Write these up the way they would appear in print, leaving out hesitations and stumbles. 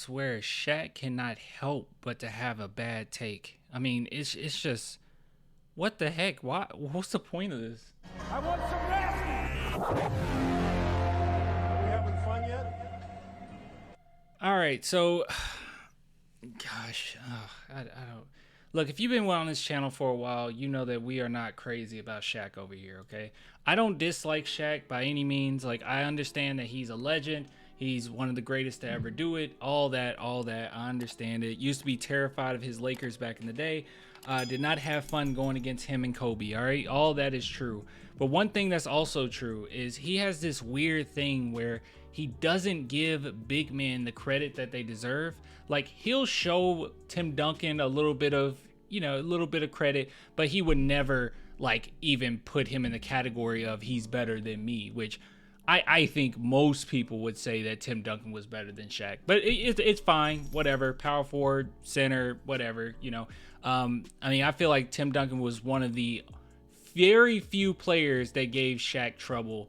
swear, Shaq cannot help but to have a bad take. I mean, it's just, what the heck? Why? What's the point of this? I want some nasty. Are we having fun yet? All right, so, gosh, I don't. Look, if you've been on this channel for a while, you know that we are not crazy about Shaq over here, okay? I don't dislike Shaq by any means. Like, I understand that he's a legend. He's one of the greatest to ever do it. All that. I understand it. Used to be terrified of his Lakers back in the day. Did not have fun going against him and Kobe, all right? All that is true. But one thing that's also true is he has this weird thing where he doesn't give big men the credit that they deserve. Like, he'll show Tim Duncan a little bit of credit, but he would never, like, even put him in the category of he's better than me, which I think most people would say that Tim Duncan was better than Shaq. But it's fine, whatever. Power forward, center, whatever, I mean, I feel like Tim Duncan was one of the very few players that gave Shaq trouble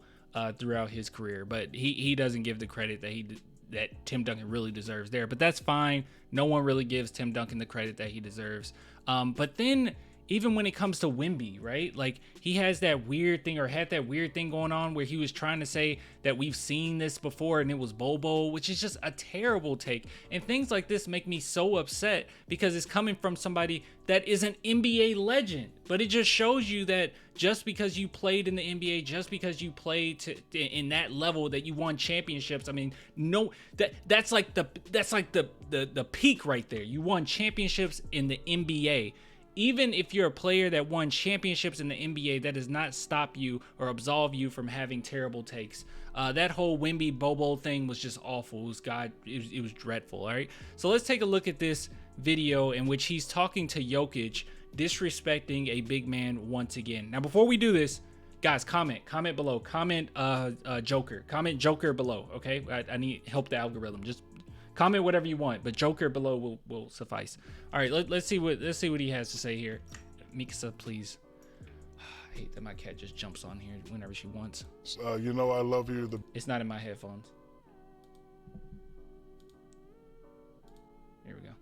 throughout his career, but he doesn't give the credit that Tim Duncan really deserves there. But that's fine. No one really gives Tim Duncan the credit that he deserves. But then even when it comes to Wemby, right? Like, he has that weird thing, or had that weird thing going on where he was trying to say that we've seen this before and it was Bobo, which is just a terrible take. And things like this make me so upset because it's coming from somebody that is an NBA legend. But it just shows you that just because you played in the NBA, just because you played in that level, that you won championships. I mean, no, that's like the peak right there. You won championships in the NBA. Even if you're a player that won championships in the NBA, that does not stop you or absolve you from having terrible takes. That whole Wemby Bobo thing was just awful. It was dreadful. All right. So let's take a look at this video in which he's talking to Jokic, disrespecting a big man once again. Now, before we do this, guys, comment below. Comment Joker. Comment Joker below. Okay. I need help the algorithm. Just comment whatever you want, but Joker below will suffice. All right, let's see what he has to say here. Mikasa, please. I hate that my cat just jumps on here whenever she wants. You know I love you. It's not in my headphones. Here we go.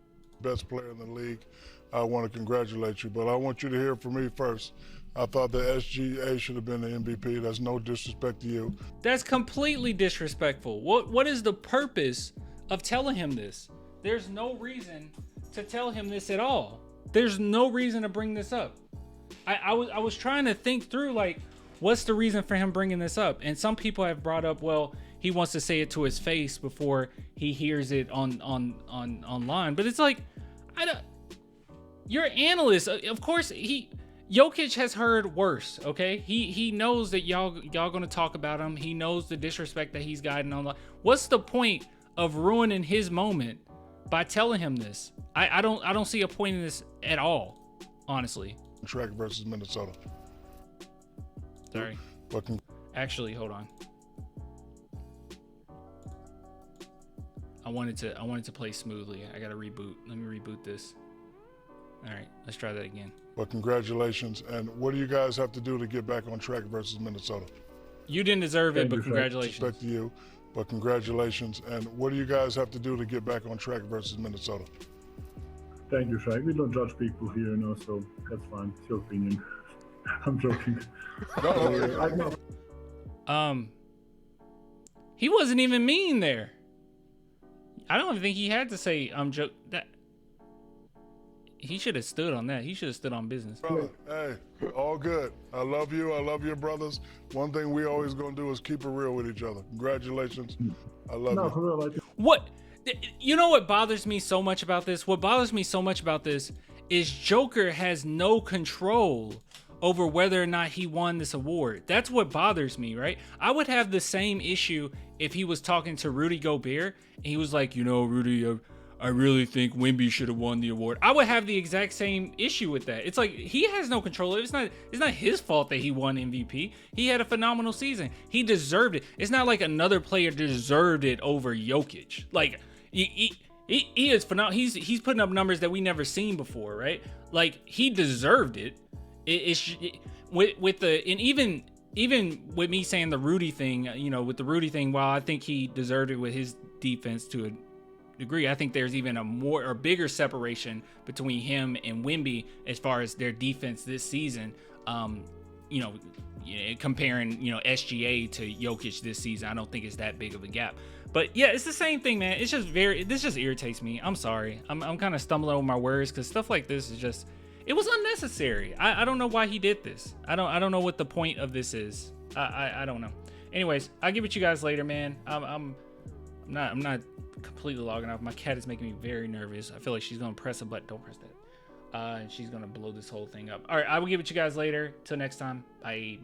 Best player in the league. I want to congratulate you, but I want you to hear from me first. I thought the SGA should have been the MVP. That's no disrespect to you. That's completely disrespectful. What is the purpose of telling him this? There's no reason to tell him this at all. There's no reason to bring this up. I was trying to think through, like, what's the reason for him bringing this up? And some people have brought up, well, he wants to say it to his face before he hears it online. But it's like, you're an analyst. Of course, Jokic has heard worse. Okay, he knows that y'all gonna talk about him. He knows the disrespect that he's gotten online. What's the point of ruining his moment by telling him this? I don't see a point in this at all, honestly. Track versus Minnesota. Sorry. Actually, hold on. I wanted to play smoothly. I gotta reboot. Let me reboot this. All right, let's try that again. But congratulations. And what do you guys have to do to get back on track versus Minnesota? You didn't deserve it, but congratulations. Respect to you. But congratulations. And what do you guys have to do to get back on track versus Minnesota? Thank you, Shaq. We don't judge people here, so that's fine. It's your opinion. I'm joking. He wasn't even mean there. I don't even think he had to say that. He should have stood on that. He should have stood on business. Brother, hey, all good. I love you. I love your brothers. One thing we always gonna do is keep it real with each other. Congratulations. I love you. For real, What? You know what bothers me so much about this? What bothers me so much about this is Joker has no control over whether or not he won this award. That's what bothers me, right? I would have the same issue if he was talking to Rudy Gobert and he was like, Rudy, I really think Wemby should have won the award. I would have the exact same issue with that. It's like, he has no control. It's not his fault that he won MVP. He had a phenomenal season. He deserved it. It's not like another player deserved it over Jokic. Like, he is phenomenal. He's putting up numbers that we never seen before, right? Like, he deserved it. Even with me saying the Rudy thing, with the Rudy thing, while I think he deserved it with his defense to degree. I think there's even a more or bigger separation between him and Wemby as far as their defense this season. You know, comparing, you know, SGA to Jokic this season, I don't think it's that big of a gap. But yeah, it's the same thing, man. It's just this just irritates me. I'm sorry. I'm kind of stumbling over my words because stuff like this is just, it was unnecessary. I don't know why he did this. I don't know what the point of this is. I don't know. Anyways, I'll give it to you guys later, man. I'm not completely logging off. My cat is making me very nervous. I feel like she's gonna press a button. Don't press that. And she's gonna blow this whole thing up. All right, I will give it to you guys later. Till next time. Bye.